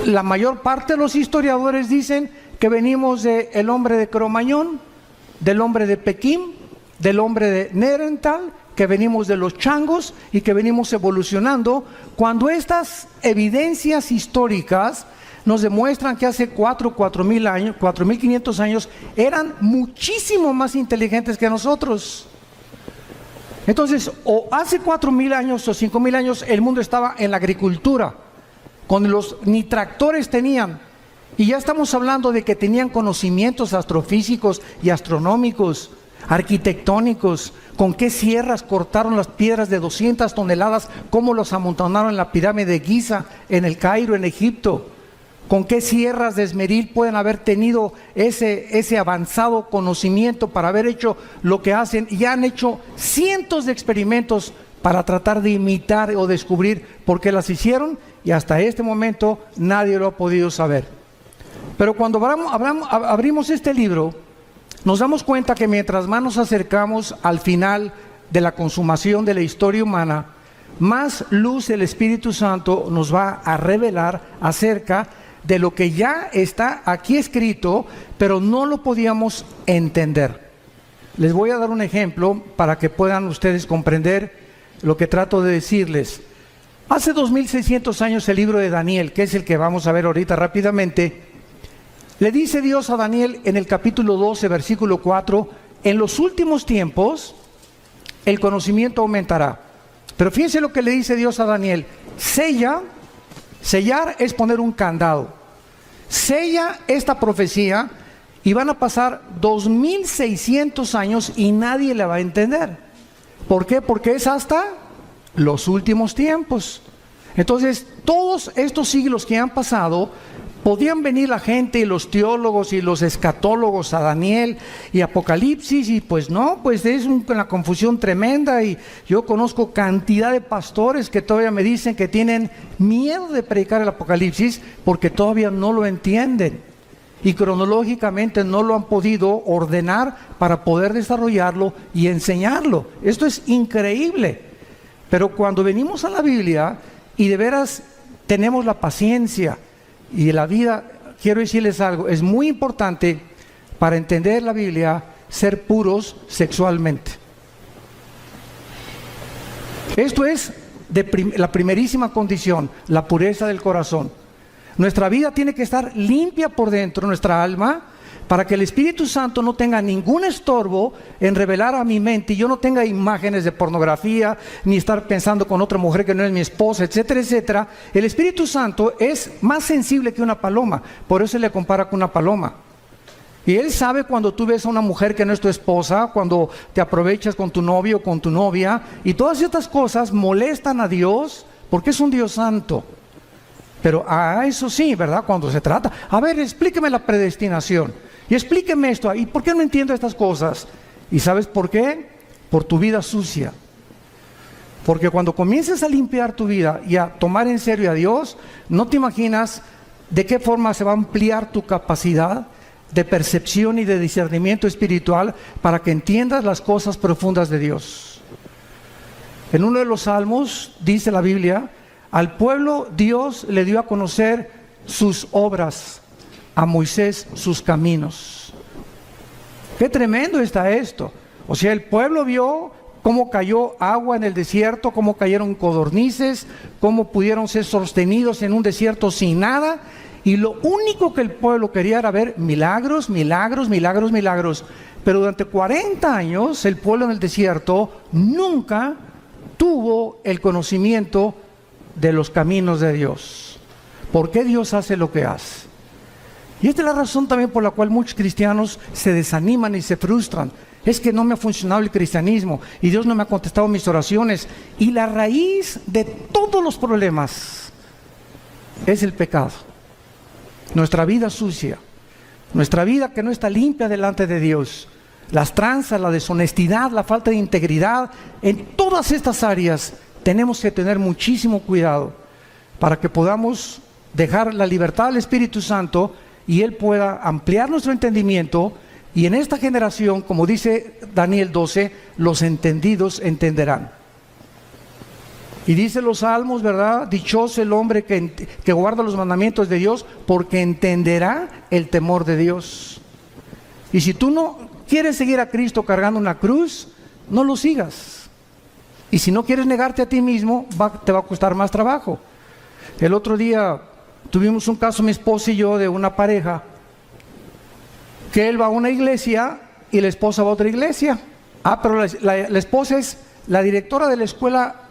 La mayor parte de los historiadores dicen que venimos del hombre de Cromañón, del hombre de Pekín, del hombre de Neandertal, que venimos de los changos y que venimos evolucionando, cuando estas evidencias históricas nos demuestran que hace 4.000 años, 4.500 años, eran muchísimo más inteligentes que nosotros. Entonces, o hace 4.000 años o 5.000 años el mundo estaba en la agricultura, cuando ni tractores tenían, y ya estamos hablando de que tenían conocimientos astrofísicos y astronómicos, arquitectónicos, con qué sierras cortaron las piedras de 200 toneladas, cómo los amontonaron en la pirámide de Giza, en el Cairo, en Egipto, con qué sierras de esmeril pueden haber tenido ese avanzado conocimiento para haber hecho lo que hacen, y han hecho cientos de experimentos para tratar de imitar o descubrir por qué las hicieron, y hasta este momento nadie lo ha podido saber. Pero cuando abrimos este libro, nos damos cuenta que mientras más nos acercamos al final de la consumación de la historia humana, más luz el Espíritu Santo nos va a revelar acerca de lo que ya está aquí escrito, pero no lo podíamos entender. Les voy a dar un ejemplo para que puedan ustedes comprender lo que trato de decirles. Hace 2600 años el libro de Daniel, que es el que vamos a ver ahorita rápidamente, le dice Dios a Daniel en el capítulo 12, versículo 4, en los últimos tiempos el conocimiento aumentará. Pero fíjense lo que le dice Dios a Daniel: sella. Sellar es poner un candado. Sella esta profecía y van a pasar 2600 años y nadie la va a entender. ¿Por qué? Porque es hasta los últimos tiempos. Entonces, todos estos siglos que han pasado, podían venir la gente y los teólogos y los escatólogos a Daniel y Apocalipsis, y pues no, pues es una confusión tremenda. Y yo conozco cantidad de pastores que todavía me dicen que tienen miedo de predicar el Apocalipsis porque todavía no lo entienden y cronológicamente no lo han podido ordenar para poder desarrollarlo y enseñarlo. Esto es increíble. Pero cuando venimos a la Biblia y de veras tenemos la paciencia y la vida, quiero decirles algo, es muy importante para entender la Biblia ser puros sexualmente. Esto es la primerísima condición, la pureza del corazón. Nuestra vida tiene que estar limpia por dentro, nuestra alma, para que el Espíritu Santo no tenga ningún estorbo en revelar a mi mente y yo no tenga imágenes de pornografía, ni estar pensando con otra mujer que no es mi esposa, etcétera, etcétera. El Espíritu Santo es más sensible que una paloma, por eso se le compara con una paloma. Y Él sabe cuando tú ves a una mujer que no es tu esposa, cuando te aprovechas con tu novio o con tu novia, y todas estas cosas molestan a Dios, porque es un Dios santo. Pero eso sí, ¿verdad? Cuando se trata, a ver, explíqueme la predestinación, y explíqueme esto, ¿y por qué no entiendo estas cosas? ¿Y sabes por qué? Por tu vida sucia. Porque cuando comiences a limpiar tu vida y a tomar en serio a Dios, no te imaginas de qué forma se va a ampliar tu capacidad de percepción y de discernimiento espiritual para que entiendas las cosas profundas de Dios. En uno de los salmos dice la Biblia: al pueblo Dios le dio a conocer sus obras, a Moisés sus caminos. Qué tremendo está esto. O sea, el pueblo vio cómo cayó agua en el desierto, cómo cayeron codornices, cómo pudieron ser sostenidos en un desierto sin nada, y lo único que el pueblo quería era ver milagros, milagros, milagros, milagros. Pero durante 40 años el pueblo en el desierto nunca tuvo el conocimiento de los caminos de Dios. ¿Por qué Dios hace lo que hace? Y esta es la razón también por la cual muchos cristianos se desaniman y se frustran. Es que no me ha funcionado el cristianismo y Dios no me ha contestado mis oraciones. Y la raíz de todos los problemas es el pecado. Nuestra vida sucia, nuestra vida que no está limpia delante de Dios, las tranzas, la deshonestidad, la falta de integridad, en todas estas áreas tenemos que tener muchísimo cuidado para que podamos dejar la libertad al Espíritu Santo y Él pueda ampliar nuestro entendimiento. Y en esta generación, como dice Daniel 12, los entendidos entenderán. Y dice los salmos, ¿verdad? Dichoso el hombre que guarda los mandamientos de Dios, porque entenderá el temor de Dios. Y si tú no quieres seguir a Cristo cargando una cruz, no lo sigas. Y si no quieres negarte a ti mismo, te va a costar más trabajo. El otro día tuvimos un caso, mi esposa y yo, de una pareja, que él va a una iglesia y la esposa va a otra iglesia. Pero la esposa es la directora de la escuela,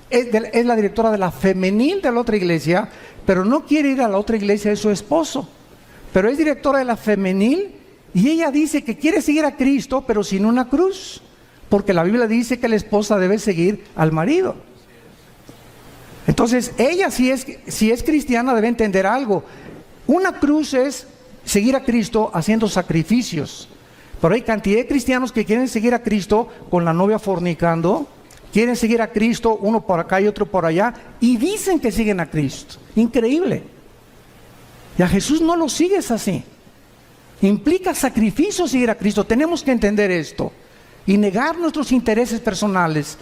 es la directora de la femenil de la otra iglesia, pero no quiere ir a la otra iglesia de su esposo. Pero es directora de la femenil y ella dice que quiere seguir a Cristo, pero sin una cruz, porque la Biblia dice que la esposa debe seguir al marido. Entonces ella, si es cristiana, debe entender algo. Una cruz es seguir a Cristo haciendo sacrificios. Pero hay cantidad de cristianos que quieren seguir a Cristo con la novia fornicando, quieren seguir a Cristo, uno por acá y otro por allá, y dicen que siguen a Cristo. Increíble. Y a Jesús no lo sigues así. Implica sacrificio seguir a Cristo. Tenemos que entender esto y negar nuestros intereses personales.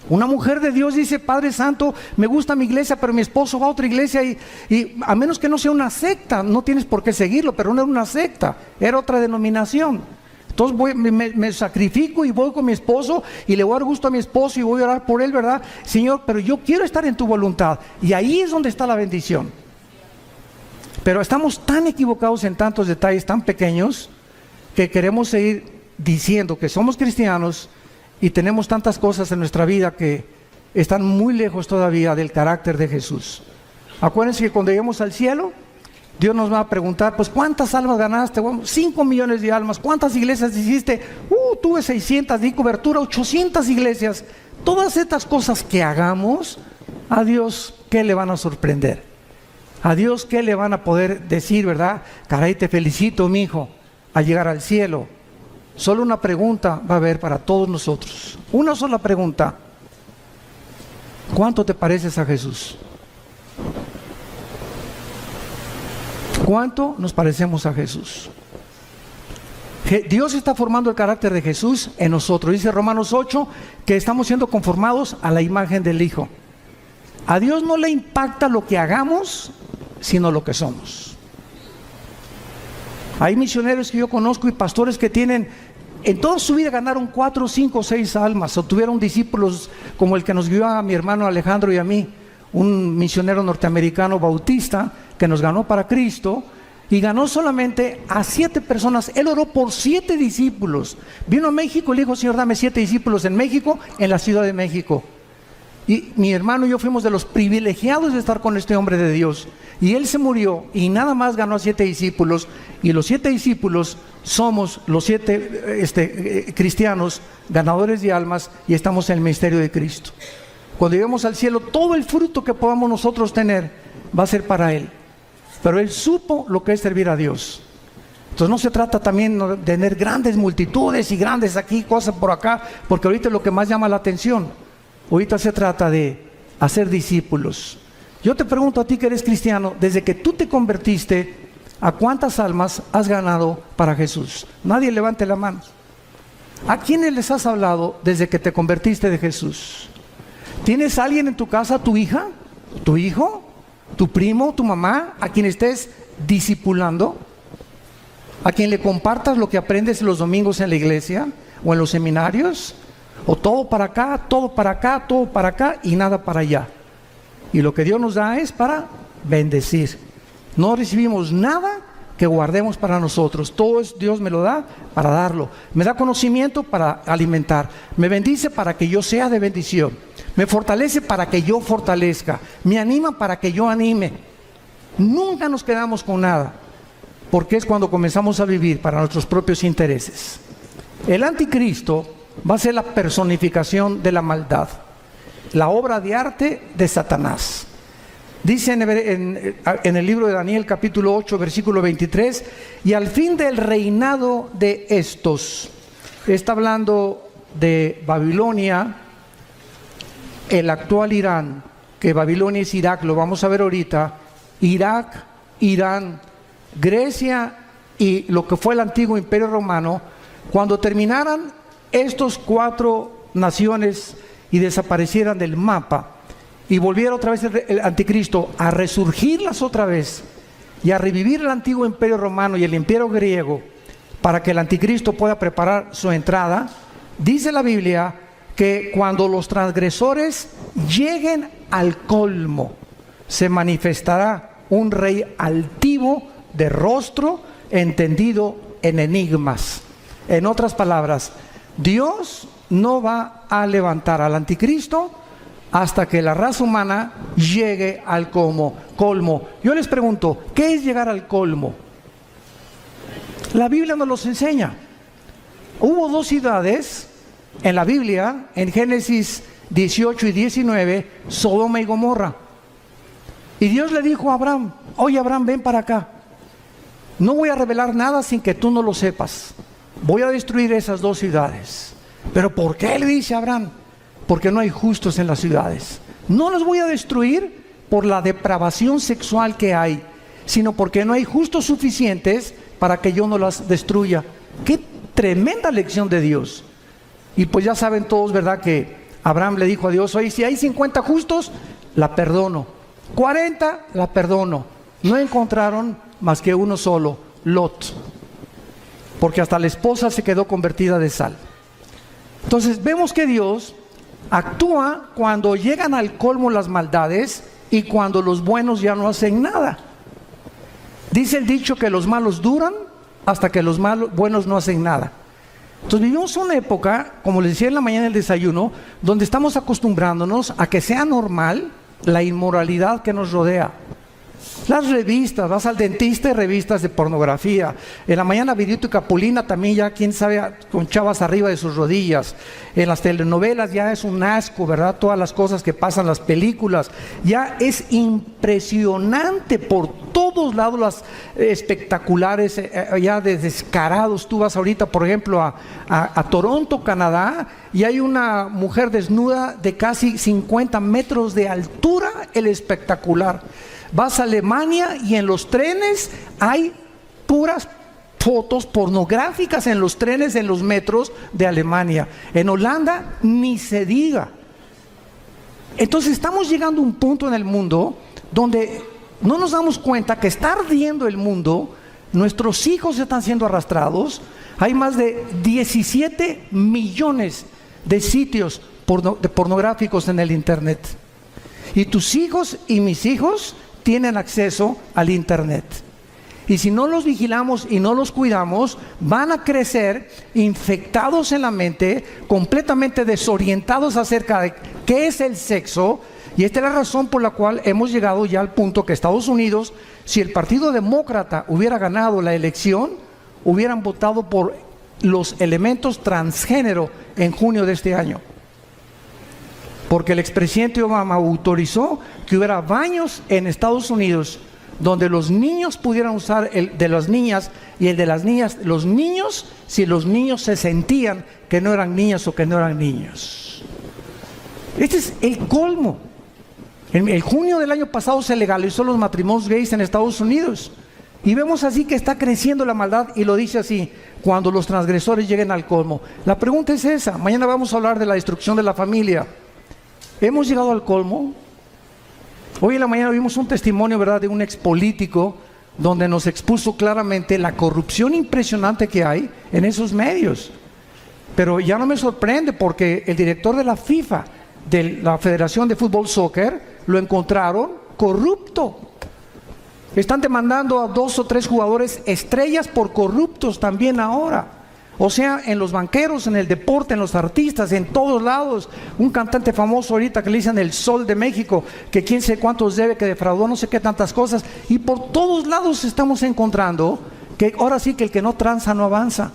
Una mujer de Dios dice: Padre Santo, me gusta mi iglesia, pero mi esposo va a otra iglesia y a menos que no sea una secta, no tienes por qué seguirlo, pero no era una secta, era otra denominación. Entonces me sacrifico y voy con mi esposo y le voy a dar gusto a mi esposo y voy a orar por él, ¿verdad? Señor, pero yo quiero estar en tu voluntad. Y ahí es donde está la bendición. Pero estamos tan equivocados en tantos detalles tan pequeños que queremos seguir diciendo que somos cristianos y tenemos tantas cosas en nuestra vida que están muy lejos todavía del carácter de Jesús. Acuérdense que cuando lleguemos al cielo, Dios nos va a preguntar: pues ¿cuántas almas ganaste? Bueno, 5 millones de almas. ¿Cuántas iglesias hiciste? Tuve 600, di cobertura, 800 iglesias. Todas estas cosas que hagamos, a Dios, ¿qué le van a sorprender? A Dios, ¿qué le van a poder decir, verdad? Caray, te felicito, mi hijo, al llegar al cielo. Solo una pregunta va a haber para todos nosotros. Una sola pregunta: ¿cuánto te pareces a Jesús? ¿Cuánto nos parecemos a Jesús? Dios está formando el carácter de Jesús en nosotros. Dice Romanos 8 que estamos siendo conformados a la imagen del Hijo. A Dios no le impacta lo que hagamos, sino lo que somos. Hay misioneros que yo conozco y pastores que tienen, en toda su vida ganaron 4, 5, 6 almas, o tuvieron discípulos como el que nos guió a mi hermano Alejandro y a mí, un misionero norteamericano bautista que nos ganó para Cristo, y ganó solamente a 7 personas. Él oró por 7 discípulos. Vino a México y le dijo: Señor, dame 7 discípulos en México, en la Ciudad de México. Y mi hermano y yo fuimos de los privilegiados de estar con este hombre de Dios. Y él se murió y nada más ganó a 7 discípulos. Y los 7 discípulos somos los 7 cristianos ganadores de almas, y estamos en el ministerio de Cristo. Cuando lleguemos al cielo, todo el fruto que podamos nosotros tener va a ser para Él. Pero Él supo lo que es servir a Dios. Entonces no se trata también de tener grandes multitudes y grandes aquí, cosas por acá, porque ahorita es lo que más llama la atención. Ahorita se trata de hacer discípulos. Yo te pregunto a ti que eres cristiano, desde que tú te convertiste, ¿a cuántas almas has ganado para Jesús? Nadie levante la mano. ¿A quiénes les has hablado desde que te convertiste de Jesús? ¿Tienes alguien en tu casa, tu hija, tu hijo, tu primo, tu mamá, a quien estés discipulando? ¿A quien le compartas lo que aprendes los domingos en la iglesia o en los seminarios? ¿O todo para acá, todo para acá, todo para acá y nada para allá? Y lo que Dios nos da es para bendecir. No recibimos nada que guardemos para nosotros. Todo es, Dios me lo da para darlo. Me da conocimiento para alimentar. Me bendice para que yo sea de bendición. Me fortalece para que yo fortalezca. Me anima para que yo anime. Nunca nos quedamos con nada, porque es cuando comenzamos a vivir para nuestros propios intereses. El anticristo va a ser la personificación de la maldad, la obra de arte de Satanás. Dice en el libro de Daniel capítulo 8 versículo 23: y al fin del reinado de estos, está hablando de Babilonia, el actual Irán, que Babilonia es Irak, lo vamos a ver ahorita. Irak, Irán, Grecia y lo que fue el antiguo imperio romano. Cuando terminaran estos 4 naciones y desaparecieran del mapa, y volviera otra vez el anticristo a resurgirlas otra vez y a revivir el antiguo imperio romano y el imperio griego para que el anticristo pueda preparar su entrada, dice la Biblia que cuando los transgresores lleguen al colmo, se manifestará un rey altivo de rostro, entendido en enigmas. En otras palabras, Dios no va a levantar al anticristo hasta que la raza humana llegue al colmo. Yo les pregunto, ¿qué es llegar al colmo? La Biblia nos los enseña. Hubo dos ciudades en la Biblia, en Génesis 18 y 19, Sodoma y Gomorra. Y Dios le dijo a Abraham, oye Abraham, ven para acá. No voy a revelar nada sin que tú no lo sepas. Voy a destruir esas dos ciudades. ¿Pero por qué? Le dice Abraham. Porque no hay justos en las ciudades. No las voy a destruir por la depravación sexual que hay, sino porque no hay justos suficientes para que yo no las destruya. ¡Qué tremenda lección de Dios! Y pues ya saben todos, ¿verdad?, que Abraham le dijo a Dios, oye, si hay 50 justos, la perdono. 40, la perdono. No encontraron más que uno solo, Lot. Porque hasta la esposa se quedó convertida de sal. Entonces vemos que Dios actúa cuando llegan al colmo las maldades y cuando los buenos ya no hacen nada. Dice el dicho que los malos duran hasta que los buenos no hacen nada. Entonces vivimos una época, como les decía en la mañana del desayuno, donde estamos acostumbrándonos a que sea normal la inmoralidad que nos rodea. Las revistas, vas al dentista y revistas de pornografía. En la mañana Vidito y Capulina también ya, quién sabe, con chavas arriba de sus rodillas. En las telenovelas ya es un asco, ¿verdad? Todas las cosas que pasan, las películas. Ya es impresionante por todos lados las espectaculares, ya de descarados. Tú vas ahorita, por ejemplo, a Toronto, Canadá, y hay una mujer desnuda de casi 50 metros de altura, el espectacular. Vas a Alemania y en los trenes hay puras fotos pornográficas en los trenes, en los metros de Alemania. En Holanda ni se diga. Entonces estamos llegando a un punto en el mundo donde no nos damos cuenta que está ardiendo el mundo, nuestros hijos están siendo arrastrados. Hay más de 17 millones de sitios pornográficos en el internet. Y tus hijos y mis hijos tienen acceso al internet. Y si no los vigilamos y no los cuidamos, van a crecer infectados en la mente, completamente desorientados acerca de qué es el sexo. Y esta es la razón por la cual hemos llegado ya al punto que Estados Unidos, si el Partido Demócrata hubiera ganado la elección, hubieran votado por los elementos transgénero en junio de este año. Porque el expresidente Obama autorizó que hubiera baños en Estados Unidos donde los niños pudieran usar el de las niñas y el de las niñas, los niños, si los niños se sentían que no eran niñas o que no eran niños. Este es el colmo. En el junio del año pasado se legalizó los matrimonios gays en Estados Unidos. Y vemos así que está creciendo la maldad, y lo dice así, cuando los transgresores lleguen al colmo. La pregunta es esa. Mañana vamos a hablar de la destrucción de la familia. ¿Hemos llegado al colmo? Hoy en la mañana vimos un testimonio, ¿verdad?, de un expolítico donde nos expuso claramente la corrupción impresionante que hay en esos medios. Pero ya no me sorprende porque el director de la FIFA, de la Federación de Fútbol Soccer, lo encontraron corrupto. Están demandando a 2 o 3 jugadores estrellas por corruptos también ahora. O sea, en los banqueros, en el deporte, en los artistas, en todos lados. Un cantante famoso ahorita que le dicen el Sol de México, que quién sé cuántos debe, que defraudó no sé qué tantas cosas. Y por todos lados estamos encontrando que ahora sí que el que no tranza no avanza.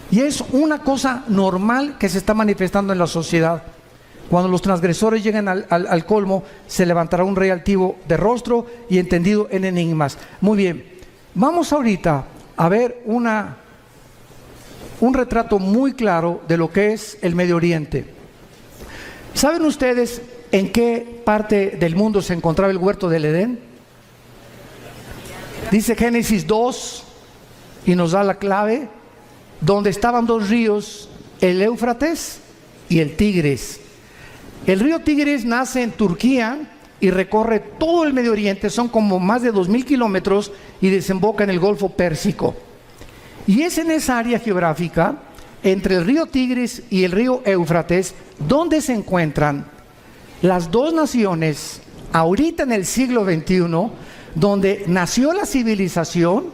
Y es una cosa normal que se está manifestando en la sociedad. Cuando los transgresores lleguen al colmo, se levantará un rey altivo de rostro y entendido en enigmas. Muy bien, vamos ahorita a ver un retrato muy claro de lo que es el Medio Oriente. ¿Saben ustedes en qué parte del mundo se encontraba el huerto del Edén? Dice Génesis 2 y nos da la clave, donde estaban 2 ríos, el Éufrates y el Tigris. El río Tigris nace en Turquía y recorre todo el Medio Oriente, son como más de 2000 kilómetros y desemboca en el Golfo Pérsico. Y es en esa área geográfica, entre el río Tigris y el río Éufrates, donde se encuentran las dos naciones, ahorita en el siglo XXI, donde nació la civilización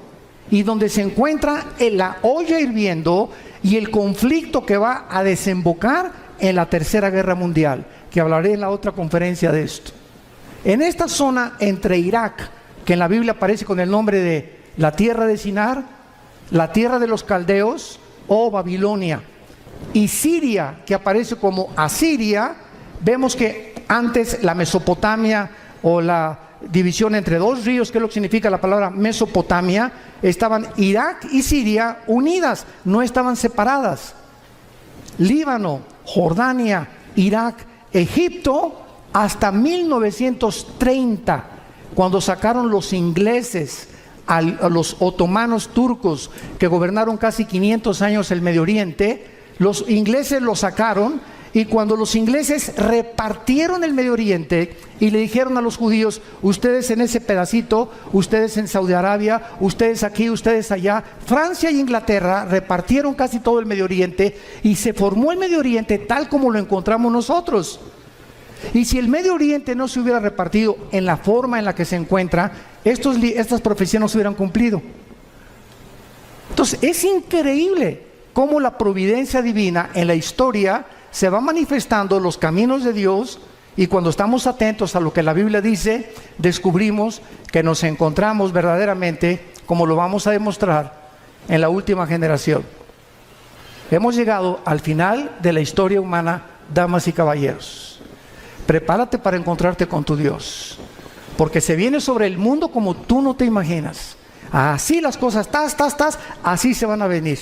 y donde se encuentra en la olla hirviendo y el conflicto que va a desembocar en la Tercera Guerra Mundial, que hablaré en la otra conferencia de esto. En esta zona entre Irak, que en la Biblia aparece con el nombre de la tierra de Sinar, la tierra de los caldeos o Babilonia, y Siria, que aparece como Asiria, vemos que antes la Mesopotamia o la división entre dos ríos, que es lo que significa la palabra Mesopotamia, estaban Irak y Siria unidas, no estaban separadas. Líbano, Jordania, Irak, Egipto, hasta 1930, cuando sacaron los ingleses a los otomanos turcos que gobernaron casi 500 años el Medio Oriente. Los ingleses lo sacaron, y cuando los ingleses repartieron el Medio Oriente y le dijeron a los judíos: ustedes en ese pedacito, ustedes en Saudi Arabia, ustedes aquí, ustedes allá, Francia y Inglaterra repartieron casi todo el Medio Oriente, y se formó el Medio Oriente tal como lo encontramos nosotros. Y si el Medio Oriente no se hubiera repartido en la forma en la que se encuentra, estas profecías no se hubieran cumplido. Entonces es increíble cómo la providencia divina en la historia se va manifestando los caminos de Dios, y cuando estamos atentos a lo que la Biblia dice, descubrimos que nos encontramos verdaderamente, como lo vamos a demostrar, en la última generación. Hemos llegado al final de la historia humana, damas y caballeros. Prepárate para encontrarte con tu Dios, porque se viene sobre el mundo como tú no te imaginas. Así las cosas, así se van a venir.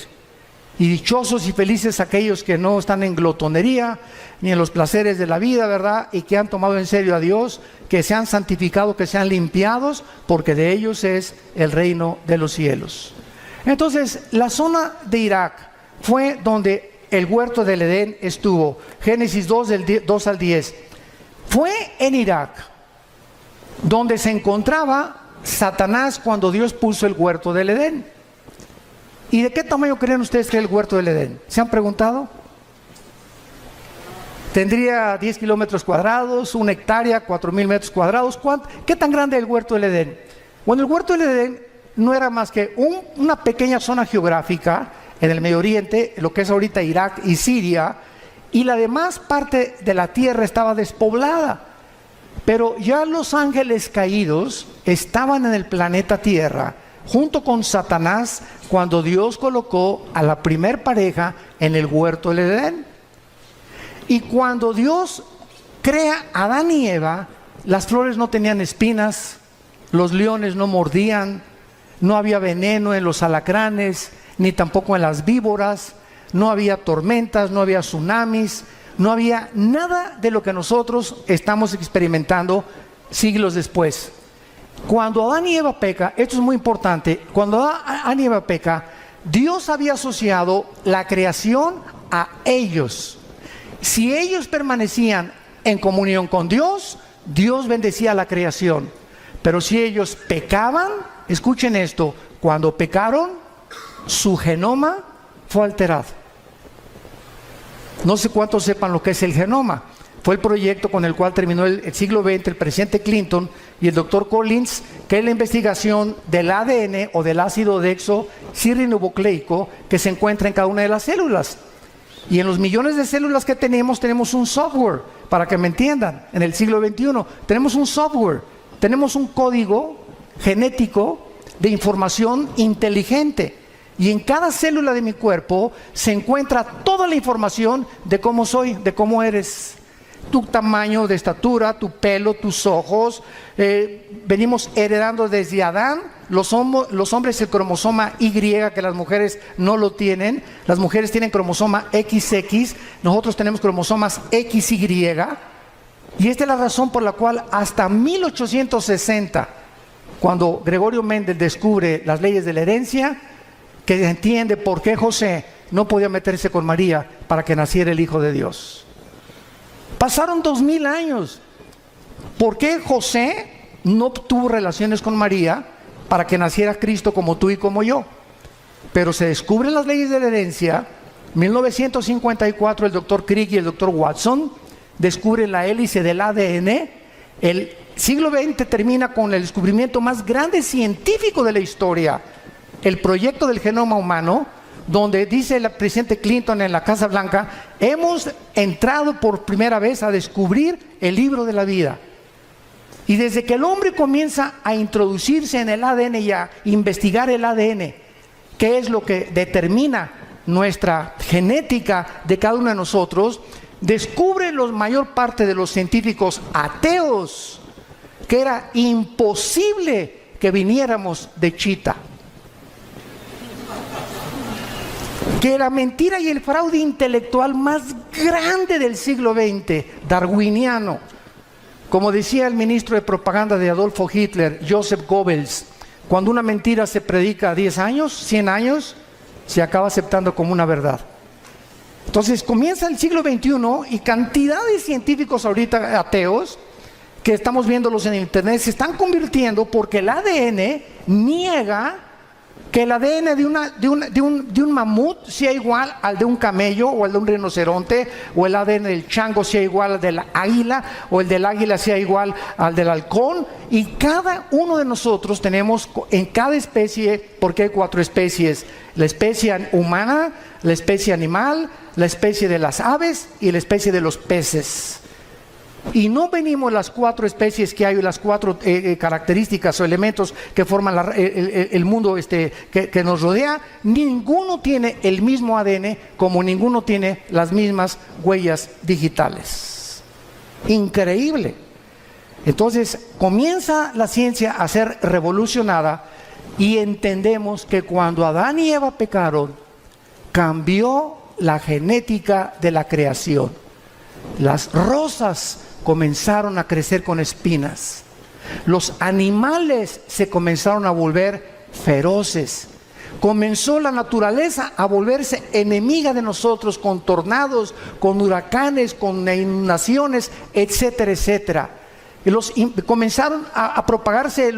Y dichosos y felices aquellos que no están en glotonería ni en los placeres de la vida, ¿verdad? Y que han tomado en serio a Dios, que se han santificado, que se han limpiados, porque de ellos es el reino de los cielos. Entonces, la zona de Irak fue donde el huerto del Edén estuvo. Génesis 2, del 2 al 10. Fue en Irak donde se encontraba Satanás cuando Dios puso el huerto del Edén. ¿Y de qué tamaño creen ustedes que es el huerto del Edén? ¿Se han preguntado? Tendría 10 kilómetros cuadrados, 1 hectárea, 4,000 metros cuadrados. ¿Qué tan grande es el huerto del Edén? Bueno, el huerto del Edén no era más que una pequeña zona geográfica en el Medio Oriente, lo que es ahorita Irak y Siria, y la demás parte de la tierra estaba despoblada. Pero ya los ángeles caídos estaban en el planeta Tierra, junto con Satanás, cuando Dios colocó a la primer pareja en el huerto del Edén. Y cuando Dios crea a Adán y Eva, las flores no tenían espinas, los leones no mordían, no había veneno en los alacranes, ni tampoco en las víboras, no había tormentas, no había tsunamis, no había nada de lo que nosotros estamos experimentando siglos después. Cuando Adán y Eva peca, esto es muy importante, cuando Adán y Eva peca, Dios había asociado la creación a ellos. Si ellos permanecían en comunión con Dios, Dios bendecía la creación. Pero si ellos pecaban, escuchen esto, cuando pecaron, su genoma fue alterado. No sé cuántos sepan lo que es el genoma. Fue el proyecto con el cual terminó el siglo XX el presidente Clinton y el doctor Collins, que es la investigación del ADN o del ácido desoxirribonucleico que se encuentra en cada una de las células. Y en los millones de células que tenemos un software, para que me entiendan, en el siglo XXI, tenemos un software, tenemos un código genético de información inteligente. Y en cada célula de mi cuerpo se encuentra toda la información de cómo soy, de cómo eres, tu tamaño de estatura, tu pelo, tus ojos. Venimos heredando desde Adán, los hombres el cromosoma Y, que las mujeres no lo tienen. Las mujeres tienen cromosoma XX, nosotros tenemos cromosomas XY. Y esta es la razón por la cual hasta 1860, cuando Gregorio Mendel descubre las leyes de la herencia, que entiende por qué José no podía meterse con María para que naciera el Hijo de Dios. Pasaron 2000 años. ¿Por qué José no tuvo relaciones con María para que naciera Cristo como tú y como yo? Pero se descubren las leyes de la herencia. 1954 el doctor Crick y el doctor Watson descubren la hélice del ADN. El siglo XX termina con el descubrimiento más grande científico de la historia, el proyecto del genoma humano, donde dice el presidente Clinton en la Casa Blanca: hemos entrado por primera vez a descubrir el libro de la vida. Y desde que el hombre comienza a introducirse en el ADN y a investigar el ADN, que es lo que determina nuestra genética de cada uno de nosotros, descubre la mayor parte de los científicos ateos que era imposible que viniéramos de Chita, que la mentira y el fraude intelectual más grande del siglo XX, darwiniano, como decía el ministro de propaganda de Adolfo Hitler, Joseph Goebbels, cuando una mentira se predica 10 años, 100 años, se acaba aceptando como una verdad. Entonces comienza el siglo XXI y cantidad de científicos ahorita ateos, que estamos viéndolos en internet, se están convirtiendo porque el ADN niega que el ADN de un mamut sea igual al de un camello o al de un rinoceronte, o el ADN del chango sea igual al del águila, o el del águila sea igual al del halcón. Y cada uno de nosotros tenemos en cada especie, porque hay 4 especies: la especie humana, la especie animal, la especie de las aves y la especie de los peces. Y no venimos las 4 especies que hay, las 4 características o elementos que forman el mundo que nos rodea. Ninguno tiene el mismo ADN, como ninguno tiene las mismas huellas digitales. Increíble. Entonces comienza la ciencia a ser revolucionada y entendemos que cuando Adán y Eva pecaron, cambió la genética de la creación. Las rosas comenzaron a crecer con espinas. Los animales se comenzaron a volver feroces. Comenzó la naturaleza a volverse enemiga de nosotros, con tornados, con huracanes, con inundaciones, etcétera, etcétera. Comenzaron a propagarse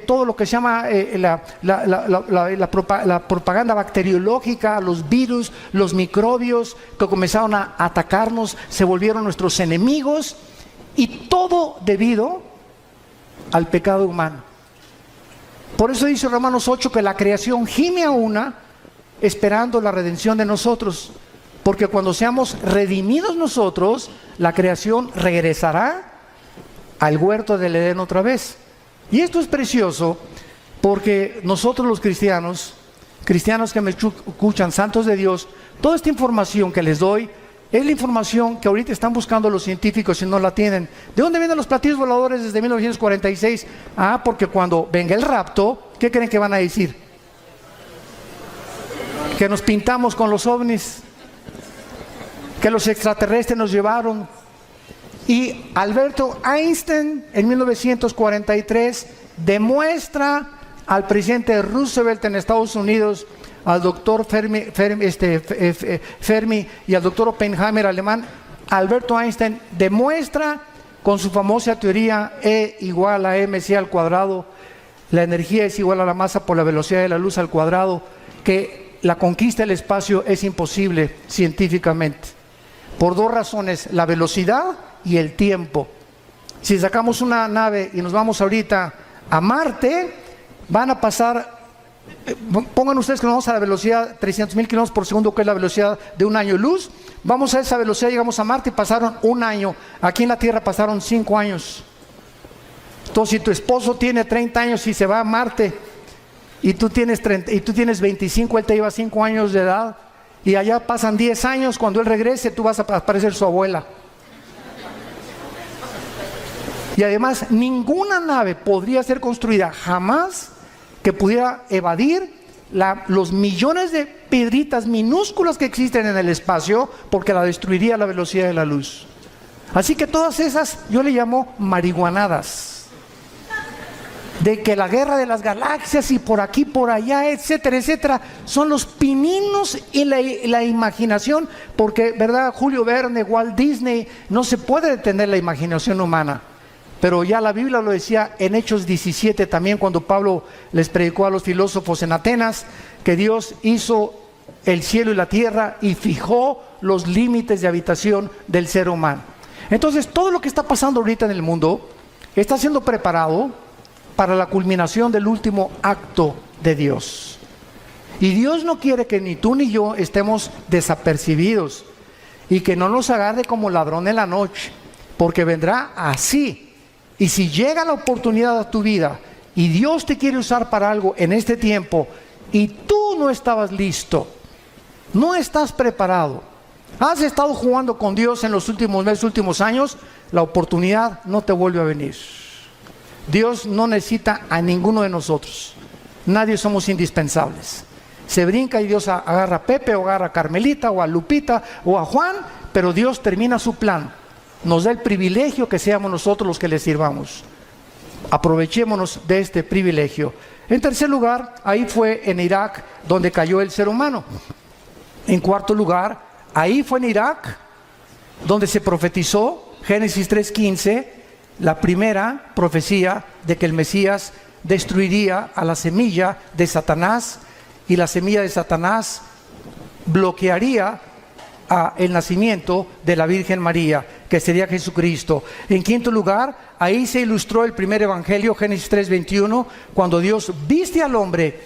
todo lo que se llama la propaganda bacteriológica, los virus, los microbios que comenzaron a atacarnos, se volvieron nuestros enemigos, y todo debido al pecado humano. Por eso dice Romanos 8 que la creación gime a una, esperando la redención de nosotros, porque cuando seamos redimidos nosotros, la creación regresará al huerto del Edén otra vez. Y esto es precioso, porque nosotros los cristianos que me escuchan, santos de Dios, toda esta información que les doy es la información que ahorita están buscando los científicos y no la tienen. ¿De dónde vienen los platillos voladores desde 1946? Porque cuando venga el rapto, ¿qué creen que van a decir? Que nos pintamos con los ovnis, que los extraterrestres nos llevaron. Y Alberto Einstein en 1943 demuestra al presidente Roosevelt en Estados Unidos, al doctor Fermi y al doctor Oppenheimer alemán. Alberto Einstein demuestra con su famosa teoría E igual a mc al cuadrado, la energía es igual a la masa por la velocidad de la luz al cuadrado, que la conquista del espacio es imposible científicamente, por 2 razones: la velocidad y el tiempo. Si sacamos una nave y nos vamos ahorita a Marte, van a pasar, pongan ustedes que nos vamos a la velocidad 300,000 kilómetros por segundo, que es la velocidad de un año luz. Vamos a esa velocidad, llegamos a Marte y pasaron 1 año. Aquí en la Tierra pasaron 5 años. Entonces, si tu esposo tiene 30 años y se va a Marte, y tú tienes 25, él te lleva 5 años de edad, y allá pasan 10 años, cuando él regrese tú vas a parecer su abuela. Y además ninguna nave podría ser construida jamás que pudiera evadir los millones de piedritas minúsculas que existen en el espacio, porque la destruiría a la velocidad de la luz. Así que todas esas yo le llamo marihuanadas. de que la guerra de las galaxias y por aquí, por allá, etcétera, etcétera, son los pininos y la imaginación, porque, ¿verdad? Julio Verne, Walt Disney, no se puede detener la imaginación humana. Pero ya la Biblia lo decía en Hechos 17 también, cuando Pablo les predicó a los filósofos en Atenas, que Dios hizo el cielo y la tierra y fijó los límites de habitación del ser humano. Entonces, todo lo que está pasando ahorita en el mundo está siendo preparado para la culminación del último acto de Dios. Y Dios no quiere que ni tú ni yo estemos desapercibidos y que no nos agarre como ladrón en la noche, porque vendrá así. Y si llega la oportunidad a tu vida y Dios te quiere usar para algo en este tiempo y tú no estabas listo, no estás preparado, has estado jugando con Dios en los últimos meses, últimos años, la oportunidad no te vuelve a venir. Dios no necesita a ninguno de nosotros. Nadie somos indispensables. Se brinca y Dios agarra a Pepe o agarra a Carmelita o a Lupita o a Juan, pero Dios termina su plan. Nos da el privilegio que seamos nosotros los que le sirvamos. Aprovechémonos de este privilegio. En tercer lugar, ahí fue en Irak donde cayó el ser humano. En cuarto lugar, ahí fue en Irak donde se profetizó, Génesis 3:15, la primera profecía de que el Mesías destruiría a la semilla de Satanás, y la semilla de Satanás bloquearía el nacimiento de la Virgen María, que sería Jesucristo. En quinto lugar, ahí se ilustró el primer evangelio, Génesis 3:21, cuando Dios viste al hombre.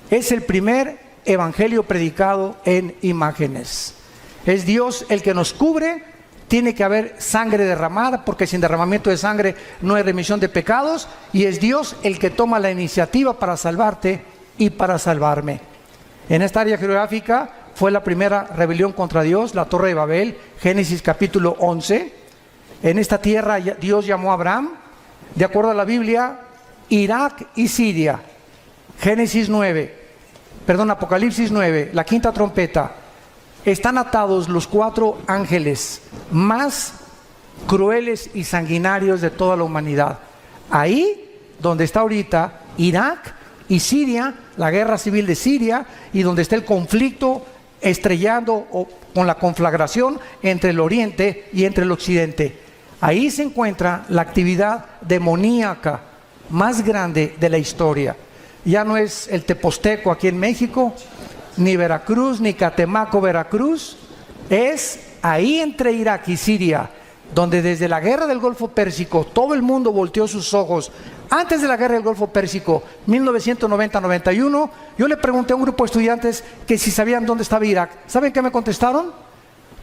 Es el primer evangelio predicado en imágenes. Es Dios el que nos cubre. Tiene que haber sangre derramada, porque sin derramamiento de sangre no hay remisión de pecados, y es Dios el que toma la iniciativa para salvarte y para salvarme. En esta área geográfica fue la primera rebelión contra Dios, la Torre de Babel, Génesis capítulo 11. En esta tierra Dios llamó a Abraham, de acuerdo a la Biblia, Irak y Siria. Apocalipsis 9, la quinta trompeta. Están atados los 4 ángeles más crueles y sanguinarios de toda la humanidad. Ahí donde está ahorita Irak y Siria, la guerra civil de Siria, y donde está el conflicto estrellando o con la conflagración entre el oriente y entre el occidente. Ahí se encuentra la actividad demoníaca más grande de la historia. Ya no es el Teposteco aquí en México, ni Veracruz, ni Catemaco, Veracruz. Es ahí entre Irak y Siria, donde desde la guerra del Golfo Pérsico todo el mundo volteó sus ojos. Antes de la guerra del Golfo Pérsico, 1990-91, yo le pregunté a un grupo de estudiantes que si sabían dónde estaba Irak. ¿Saben qué me contestaron?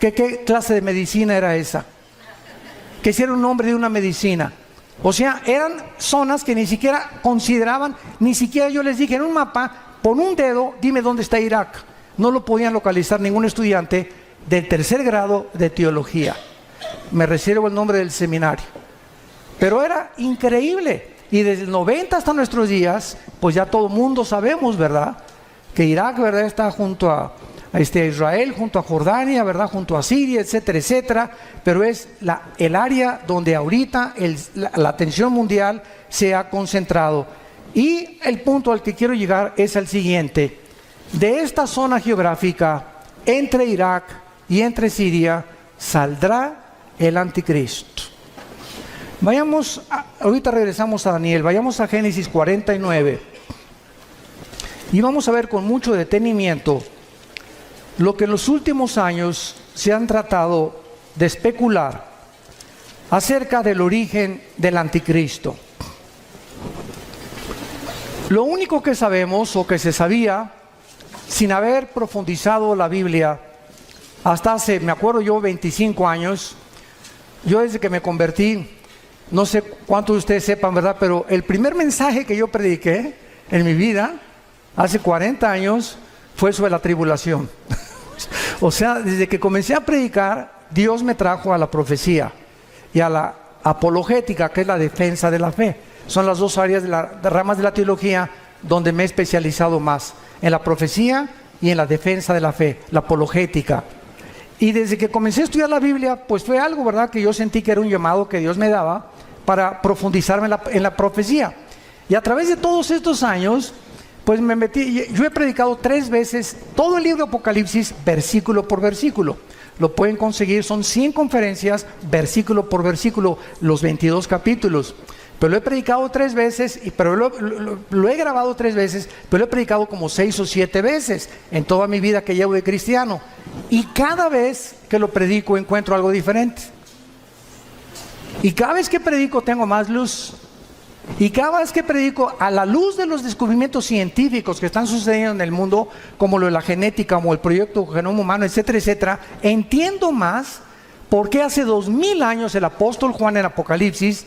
Que qué clase de medicina era esa, que si era un nombre de una medicina. O sea, eran zonas que ni siquiera consideraban, ni siquiera yo les dije en un mapa, pon un dedo, dime dónde está Irak. No lo podían localizar ningún estudiante del tercer grado de teología. Me reservo el nombre del seminario. Pero era increíble. Y desde el 90 hasta nuestros días, pues ya todo el mundo sabemos, ¿verdad? Que Irak, ¿verdad?, está junto a Israel, junto a Jordania, ¿verdad?, junto a Siria, etcétera, etcétera. Pero es el área donde ahorita la atención mundial se ha concentrado. Y el punto al que quiero llegar es el siguiente. De esta zona geográfica, entre Irak y entre Siria, saldrá el anticristo. Ahorita regresamos a Daniel, vayamos a Génesis 49. Y vamos a ver con mucho detenimiento lo que en los últimos años se han tratado de especular acerca del origen del anticristo. Lo único que sabemos, o que se sabía, sin haber profundizado la Biblia, hasta hace, me acuerdo yo, 25 años, yo desde que me convertí, no sé cuántos de ustedes sepan, ¿verdad?, pero el primer mensaje que yo prediqué en mi vida, hace 40 años, fue sobre la tribulación. O sea, desde que comencé a predicar, Dios me trajo a la profecía y a la apologética, que es la defensa de la fe. Son las dos áreas de las ramas de la teología donde me he especializado más, en la profecía y en la defensa de la fe, la apologética. Y desde que comencé a estudiar la Biblia, pues fue algo, ¿verdad?, que yo sentí que era un llamado que Dios me daba para profundizarme en la profecía. Y a través de todos estos años, pues me metí, yo he predicado 3 veces todo el libro de Apocalipsis, versículo por versículo. Lo pueden conseguir, son 100 conferencias, versículo por versículo, los 22 capítulos. Pero lo he predicado 3 veces, pero lo he grabado 3 veces, pero lo he predicado como 6 o 7 veces en toda mi vida que llevo de cristiano. Y cada vez que lo predico encuentro algo diferente. Y cada vez que predico tengo más luz. Y cada vez que predico a la luz de los descubrimientos científicos que están sucediendo en el mundo, como lo de la genética, como el proyecto Genoma Humano, etcétera, etcétera, entiendo más por qué hace 2000 años el apóstol Juan en Apocalipsis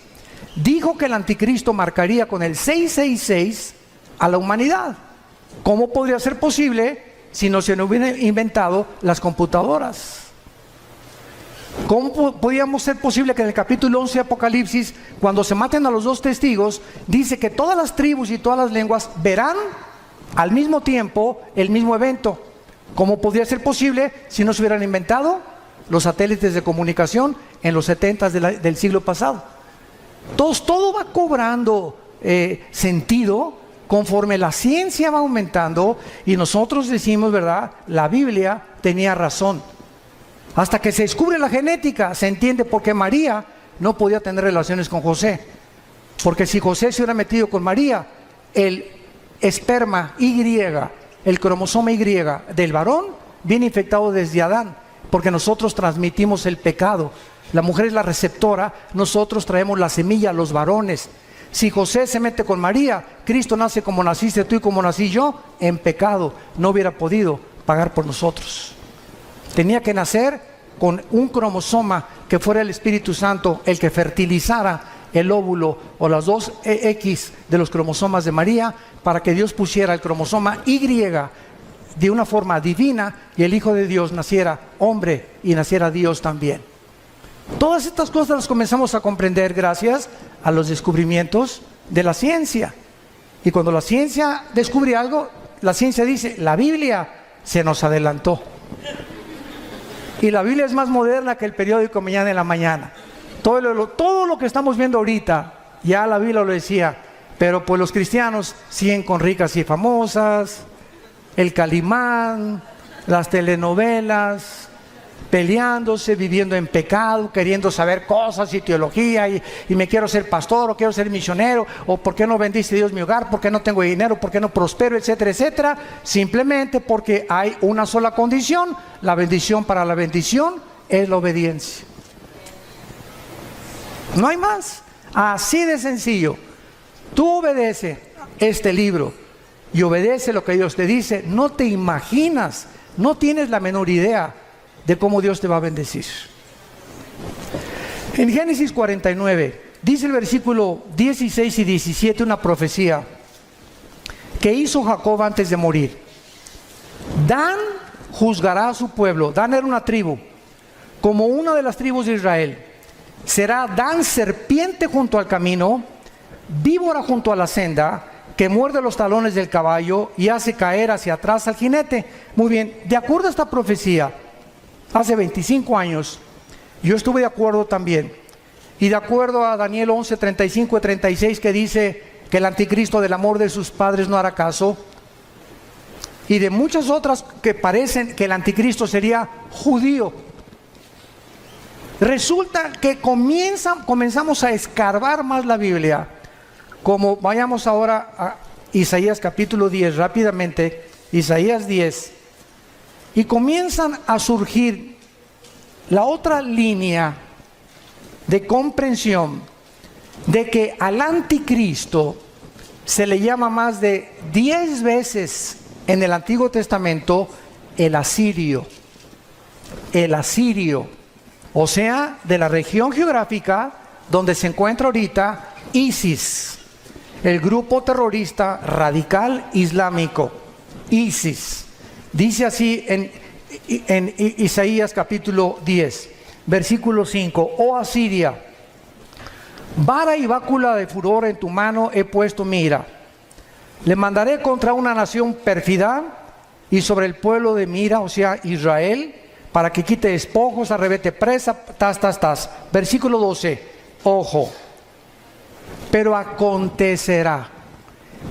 dijo que el anticristo marcaría con el 666 a la humanidad. ¿Cómo podría ser posible si no se hubieran inventado las computadoras? ¿Cómo podíamos ser posible que en el capítulo 11 de Apocalipsis, cuando se maten a los 2 testigos, dice que todas las tribus y todas las lenguas verán al mismo tiempo el mismo evento? ¿Cómo podría ser posible si no se hubieran inventado los satélites de comunicación en los 70 del siglo pasado? Entonces todo va cobrando sentido conforme la ciencia va aumentando y nosotros decimos, ¿verdad? La Biblia tenía razón. Hasta que se descubre la genética, se entiende por qué María no podía tener relaciones con José. Porque si José se hubiera metido con María, el esperma Y, el cromosoma Y del varón, viene infectado desde Adán, porque nosotros transmitimos el pecado. La mujer es la receptora, nosotros traemos la semilla a los varones. Si José se mete con María, Cristo nace como naciste tú y como nací yo, en pecado. No hubiera podido pagar por nosotros. Tenía que nacer con un cromosoma que fuera el Espíritu Santo el que fertilizara el óvulo o las 2 X de los cromosomas de María, para que Dios pusiera el cromosoma Y de una forma divina y el Hijo de Dios naciera hombre y naciera Dios también. Todas estas cosas las comenzamos a comprender gracias a los descubrimientos de la ciencia. Y cuando la ciencia descubre algo, la ciencia dice, la Biblia se nos adelantó. Y la Biblia es más moderna que el periódico Mañana en la Mañana. Todo lo que estamos viendo ahorita, ya la Biblia lo decía, pero pues los cristianos siguen con Ricas y Famosas, el Calimán, las telenovelas, peleándose, viviendo en pecado, queriendo saber cosas y teología, y me quiero ser pastor, o quiero ser misionero, o por qué no bendice Dios mi hogar, por qué no tengo dinero, por qué no prospero, etcétera, etcétera, simplemente porque hay una sola condición. La bendición para la bendición es la obediencia. No hay más, así de sencillo. Tú obedece este libro y obedece lo que Dios te dice, no te imaginas, no tienes la menor idea de cómo Dios te va a bendecir. En Génesis 49 dice el versículo 16 y 17 una profecía que hizo Jacob antes de morir. Dan juzgará a su pueblo. Dan era una tribu, como una de las tribus de Israel. Será Dan serpiente junto al camino, víbora junto a la senda, que muerde los talones del caballo y hace caer hacia atrás al jinete. Muy bien, de acuerdo a esta profecía, hace 25 años, yo estuve de acuerdo también. Y de acuerdo a Daniel 11, 35 y 36, que dice que el anticristo del amor de sus padres no hará caso. Y de muchas otras que parecen que el anticristo sería judío. Resulta que comenzamos a escarbar más la Biblia. Como vayamos ahora a Isaías capítulo 10, rápidamente, Isaías 10. Y comienzan a surgir la otra línea de comprensión de que al anticristo se le llama más de 10 veces en el Antiguo Testamento el asirio. El asirio, o sea, de la región geográfica donde se encuentra ahorita ISIS, el grupo terrorista radical islámico, ISIS. Dice así en Isaías capítulo 10, versículo 5, oh Asiria, vara y bácula de furor en tu mano he puesto mi ira. Le mandaré contra una nación pérfida y sobre el pueblo de mi ira, o sea, Israel, para que quite despojos, arrebete presa, tas. Versículo 12, ojo, pero acontecerá.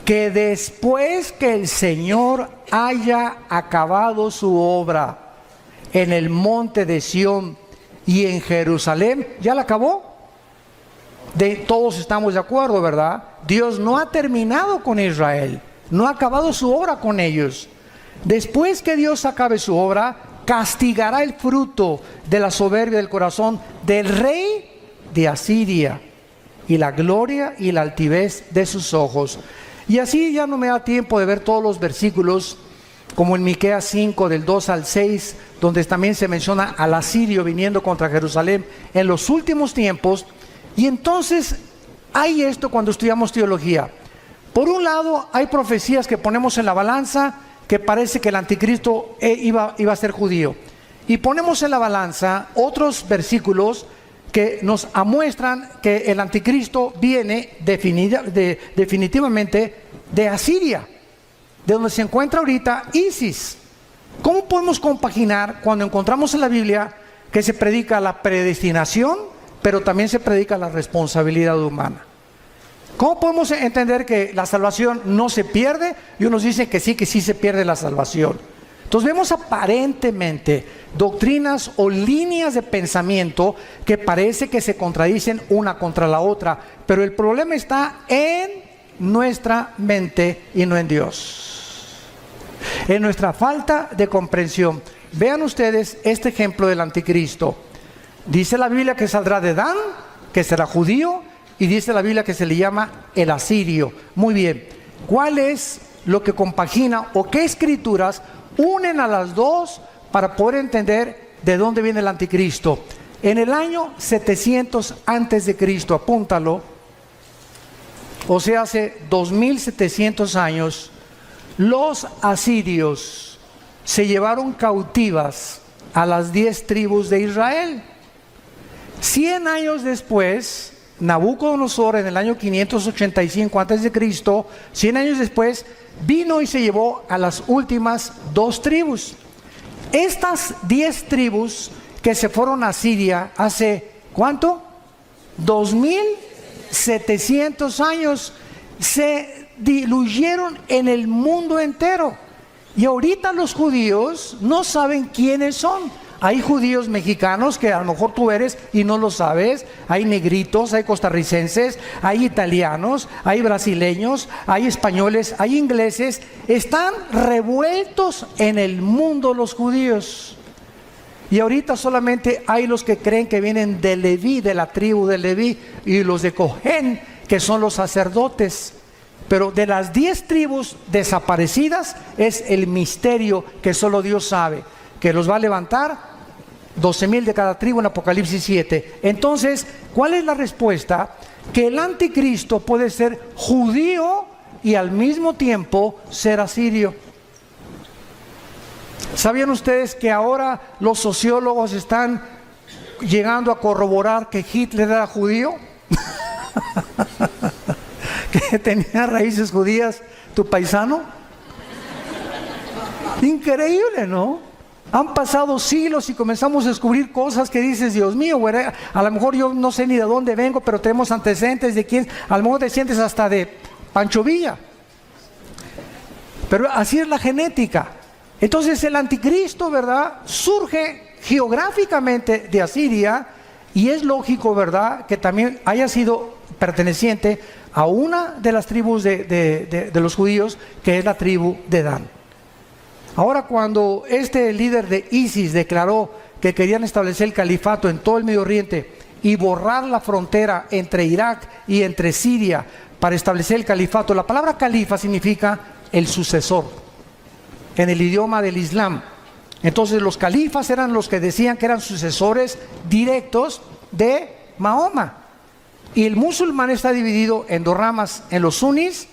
que después que el Señor haya acabado su obra en el monte de Sión y en Jerusalén, ¿ya la acabó? Todos estamos de acuerdo, ¿verdad? Dios no ha terminado con Israel, no ha acabado su obra con ellos. Después que Dios acabe su obra, castigará el fruto de la soberbia del corazón del rey de Asiria y la gloria y la altivez de sus ojos. Y así ya no me da tiempo de ver todos los versículos, como en Miqueas 5 del 2 al 6, donde también se menciona al asirio viniendo contra Jerusalén en los últimos tiempos. Y entonces hay esto cuando estudiamos teología. Por un lado hay profecías que ponemos en la balanza, que parece que el anticristo iba a ser judío. Y ponemos en la balanza otros versículos que nos amuestran que el anticristo viene definitivamente de Asiria, de donde se encuentra ahorita ISIS. ¿Cómo podemos compaginar cuando encontramos en la Biblia que se predica la predestinación, pero también se predica la responsabilidad humana? ¿Cómo podemos entender que la salvación no se pierde y unos dicen que sí se pierde la salvación? Entonces vemos aparentemente doctrinas o líneas de pensamiento que parece que se contradicen una contra la otra, pero el problema está en nuestra mente y no en Dios, en nuestra falta de comprensión. Vean ustedes este ejemplo del anticristo. Dice la Biblia que saldrá de Dan, que será judío, y dice la Biblia que se le llama el asirio. Muy bien, ¿cuál es lo que compagina o qué escrituras unen a las dos para poder entender de dónde viene el anticristo? En el año 700 antes de Cristo, apúntalo, o sea, hace 2700 años, los asirios se llevaron cautivas a las 10 tribus de Israel. 100 años después, Nabucodonosor, en el año 585 antes de Cristo, 100 años después, vino y se llevó a las últimas 2 tribus. Estas 10 tribus que se fueron a Siria hace, ¿cuánto? 2700 años, se diluyeron en el mundo entero. Y ahorita los judíos no saben quiénes son. Hay judíos mexicanos que a lo mejor tú eres y no lo sabes. Hay negritos, hay costarricenses, hay italianos, hay brasileños, hay españoles, hay ingleses. Están revueltos en el mundo los judíos. Y ahorita solamente hay los que creen que vienen de Leví, de la tribu de Leví, y los de Cojén, que son los sacerdotes. Pero de las 10 tribus desaparecidas es el misterio que solo Dios sabe, que los va a levantar 12,000 de cada tribu en Apocalipsis 7. Entonces, ¿cuál es la respuesta? Que el anticristo puede ser judío y al mismo tiempo ser asirio. ¿Sabían ustedes que ahora los sociólogos están llegando a corroborar que Hitler era judío? Que tenía raíces judías, tu paisano. Increíble, ¿no? Han pasado siglos y comenzamos a descubrir cosas que dices, Dios mío, güey, a lo mejor yo no sé ni de dónde vengo, pero tenemos antecedentes de quién, a lo mejor desciendes hasta de Pancho Villa. Pero así es la genética. Entonces el anticristo, ¿verdad?, surge geográficamente de Asiria, y es lógico, ¿verdad?, que también haya sido perteneciente a una de las tribus de los judíos, que es la tribu de Dan. Ahora, cuando este líder de ISIS declaró que querían establecer el califato en todo el Medio Oriente y borrar la frontera entre Irak y entre Siria para establecer el califato, la palabra califa significa el sucesor en el idioma del Islam. Entonces los califas eran los que decían que eran sucesores directos de Mahoma. Y el musulmán está dividido en 2 ramas, en los sunnis,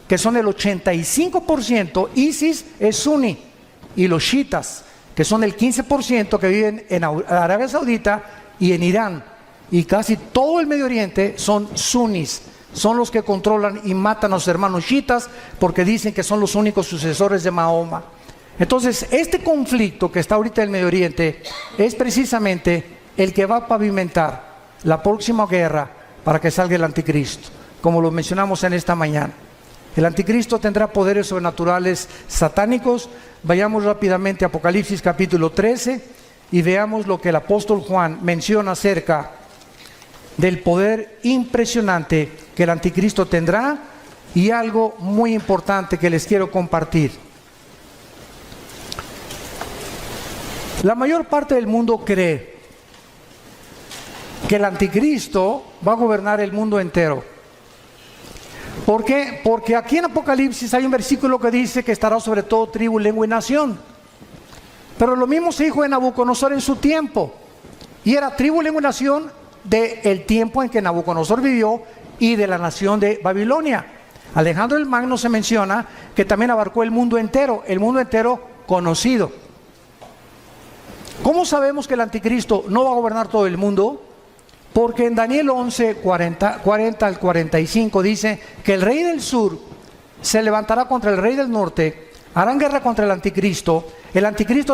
que son el 85%, ISIS es suní, y los chiitas, que son el 15%, que viven en Arabia Saudita y en Irán. Y casi todo el Medio Oriente son sunnis, son los que controlan y matan a los hermanos chiitas porque dicen que son los únicos sucesores de Mahoma. Entonces, este conflicto que está ahorita en el Medio Oriente es precisamente el que va a pavimentar la próxima guerra para que salga el anticristo, como lo mencionamos en esta mañana. El anticristo tendrá poderes sobrenaturales satánicos. Vayamos rápidamente a Apocalipsis capítulo 13 y veamos lo que el apóstol Juan menciona acerca del poder impresionante que el anticristo tendrá, y algo muy importante que les quiero compartir. La mayor parte del mundo cree que el anticristo va a gobernar el mundo entero. ¿Por qué? Porque aquí en Apocalipsis hay un versículo que dice que estará sobre todo tribu, lengua y nación. Pero lo mismo se dijo de Nabucodonosor en su tiempo, y era tribu, lengua y nación del tiempo en que Nabucodonosor vivió y de la nación de Babilonia. Alejandro el Magno se menciona que también abarcó el mundo entero conocido. ¿Cómo sabemos que el anticristo no va a gobernar todo el mundo? Porque en Daniel 11, 40 al 45 dice que el rey del sur se levantará contra el rey del norte, harán guerra contra el anticristo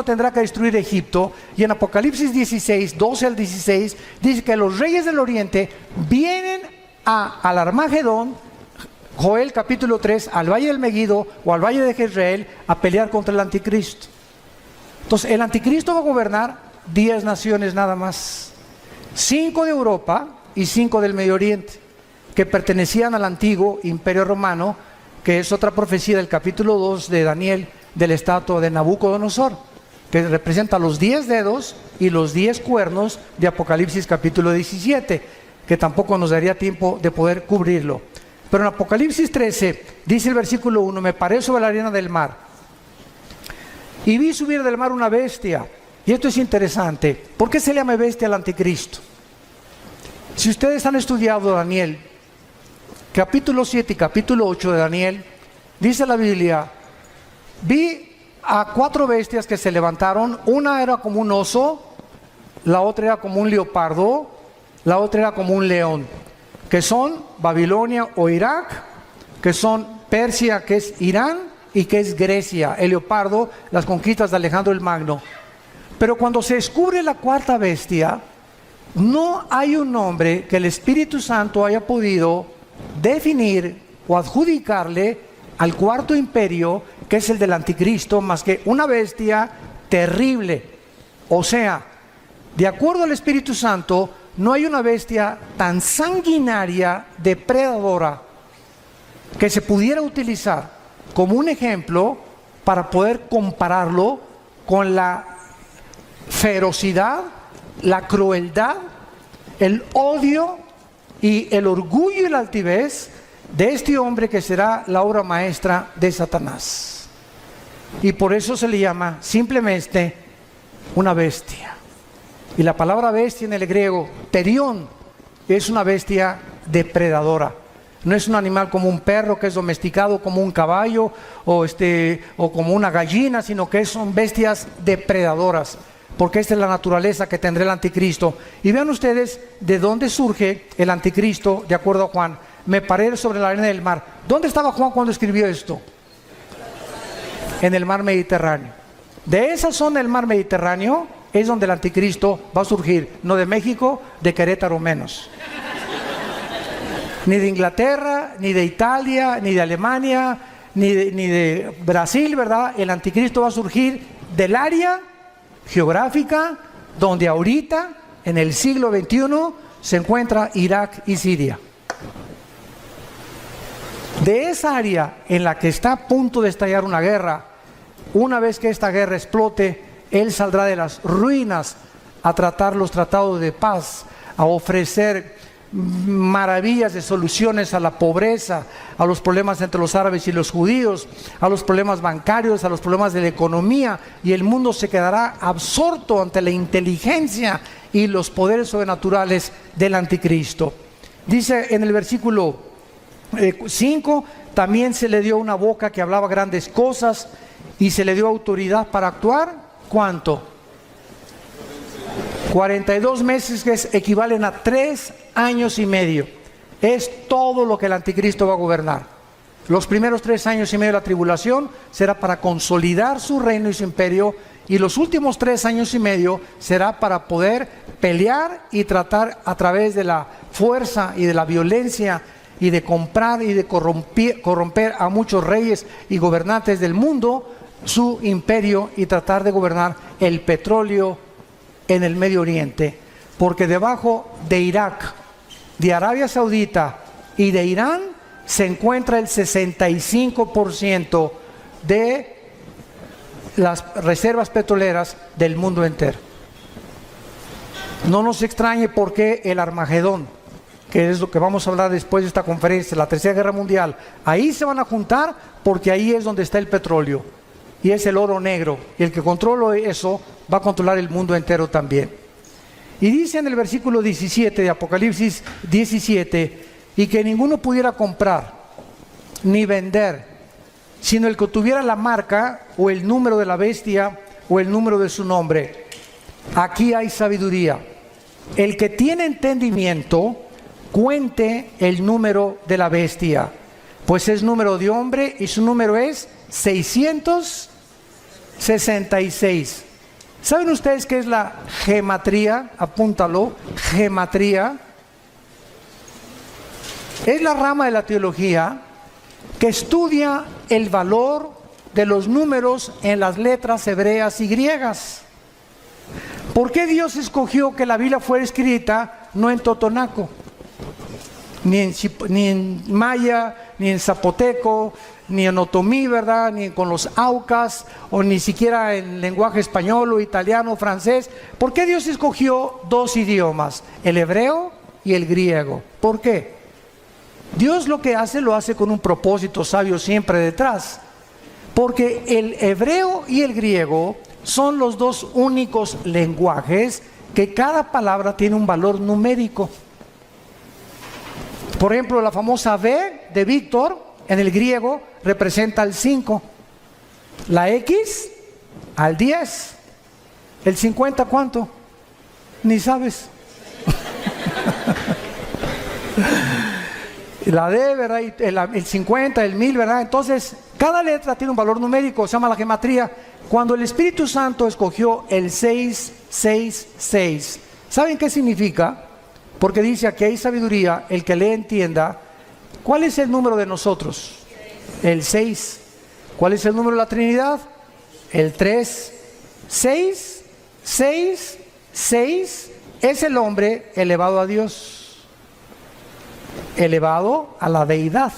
tendrá que destruir Egipto, y en Apocalipsis 16, 12 al 16 dice que los reyes del oriente vienen al Armagedón, Joel capítulo 3, al valle del Megiddo o al valle de Jezreel, a pelear contra el anticristo. Entonces el anticristo va a gobernar 10 naciones nada más, 5 de Europa y 5 del Medio Oriente, que pertenecían al antiguo imperio romano, que es otra profecía del capítulo 2 de Daniel, del estatua de Nabucodonosor, que representa los 10 dedos y los 10 cuernos de Apocalipsis capítulo 17, que tampoco nos daría tiempo de poder cubrirlo. Pero en Apocalipsis 13 dice el versículo 1: me paré sobre la arena del mar y vi subir del mar una bestia. Y esto es interesante. ¿Por qué se le llama bestia al anticristo? Si ustedes han estudiado Daniel capítulo 7 y capítulo 8 de Daniel, dice la Biblia: vi a 4 bestias que se levantaron. Una era como un oso, la otra era como un leopardo, la otra era como un león, que son Babilonia o Irak, que son Persia, que es Irán, y que es Grecia. El leopardo, las conquistas de Alejandro el Magno. Pero cuando se descubre la 4ª bestia, no hay un nombre que el Espíritu Santo haya podido definir o adjudicarle al 4º imperio, que es el del anticristo, más que una bestia terrible. O sea, de acuerdo al Espíritu Santo, no hay una bestia tan sanguinaria, depredadora, que se pudiera utilizar como un ejemplo para poder compararlo con la ferocidad, la crueldad, el odio y el orgullo y la altivez de este hombre que será la obra maestra de Satanás. Y por eso se le llama simplemente una bestia. Y la palabra bestia en el griego, terión, es una bestia depredadora. No es un animal como un perro que es domesticado, como un caballo o como una gallina, sino que son bestias depredadoras, porque esta es la naturaleza que tendrá el anticristo. Y vean ustedes de dónde surge el anticristo, de acuerdo a Juan. Me paré sobre la arena del mar. ¿Dónde estaba Juan cuando escribió esto? En el mar Mediterráneo. De esa zona del mar Mediterráneo es donde el anticristo va a surgir. No de México, de Querétaro menos. Ni de Inglaterra, ni de Italia, ni de Alemania, ni de Brasil, ¿verdad? El anticristo va a surgir del área geográfica donde ahorita, en el siglo XXI, se encuentra Irak y Siria. De esa área en la que está a punto de estallar una guerra, una vez que esta guerra explote, él saldrá de las ruinas a tratar los tratados de paz, a ofrecer maravillas de soluciones a la pobreza, a los problemas entre los árabes y los judíos, a los problemas bancarios, a los problemas de la economía, y el mundo se quedará absorto ante la inteligencia y los poderes sobrenaturales del anticristo. Dice en el versículo 5, también se le dio una boca que hablaba grandes cosas y se le dio autoridad para actuar. ¿Cuánto? 42 meses, que equivalen a 3 años y medio. Es todo lo que el anticristo va a gobernar. Los primeros 3 años y medio de la tribulación será para consolidar su reino y su imperio, y los últimos 3 años y medio será para poder pelear y tratar a través de la fuerza y de la violencia y de comprar y de corromper a muchos reyes y gobernantes del mundo su imperio y tratar de gobernar el petróleo en el Medio Oriente, porque debajo de Irak, de Arabia Saudita y de Irán se encuentra el 65% de las reservas petroleras del mundo entero. No nos extrañe por qué el Armagedón, que es lo que vamos a hablar después de esta conferencia, la Tercera Guerra Mundial, ahí se van a juntar porque ahí es donde está el petróleo y es el oro negro, y el que controla eso va a controlar el mundo entero también. Y dice en el versículo 17 de Apocalipsis 17, y que ninguno pudiera comprar ni vender, sino el que tuviera la marca o el número de la bestia o el número de su nombre. Aquí hay sabiduría. El que tiene entendimiento, cuente el número de la bestia, pues es número de hombre y su número es 666. ¿Saben ustedes qué es la gematría? Apúntalo, gematría. Es la rama de la teología que estudia el valor de los números en las letras hebreas y griegas. ¿Por qué Dios escogió que la Biblia fuera escrita no en totonaco, ni en maya, ni en zapoteco, ni en otomí, ¿verdad? Ni con los aucas, o ni siquiera en lenguaje español o italiano o francés? ¿Por qué Dios escogió dos idiomas, el hebreo y el griego? ¿Por qué? Dios lo que hace, lo hace con un propósito sabio siempre detrás, porque el hebreo y el griego son los dos únicos lenguajes que cada palabra tiene un valor numérico. Por ejemplo, la famosa V de Víctor en el griego representa el 5, la X al 10, el 50 ¿cuánto? Ni sabes. La D, ¿verdad? El 50, el 1000, ¿verdad? Entonces, cada letra tiene un valor numérico, se llama la gematría. Cuando el Espíritu Santo escogió el 666, ¿saben qué significa? Porque dice aquí hay sabiduría, el que le entienda. ¿Cuál es el número de nosotros? El 6. ¿Cuál es el número de la Trinidad? El 3. 6, 6, 6 es el hombre elevado a Dios, elevado a la deidad,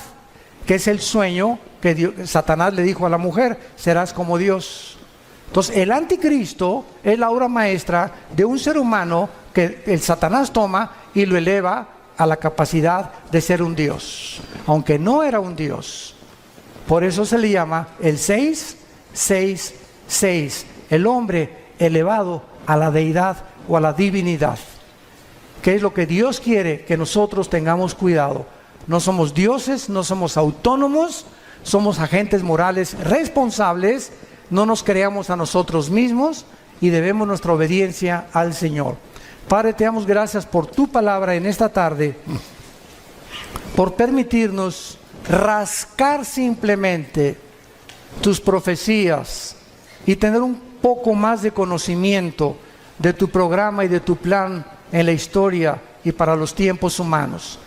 que es el sueño que Satanás le dijo a la mujer: serás como Dios. Entonces el anticristo es la obra maestra de un ser humano que el Satanás toma y lo eleva a la capacidad de ser un Dios, aunque no era un Dios. Por eso se le llama el 666, el hombre elevado a la deidad o a la divinidad, que es lo que Dios quiere que nosotros tengamos cuidado. No somos dioses, no somos autónomos, somos agentes morales responsables, no nos creamos a nosotros mismos y debemos nuestra obediencia al Señor. Padre, te damos gracias por tu palabra en esta tarde, por permitirnos rascar simplemente tus profecías y tener un poco más de conocimiento de tu programa y de tu plan en la historia y para los tiempos humanos.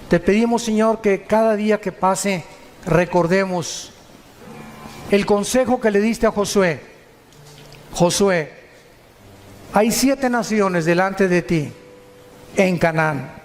Te pedimos, Señor, que cada día que pase recordemos el consejo que le diste a Josué. Josué, hay 7 naciones delante de ti en Canaán.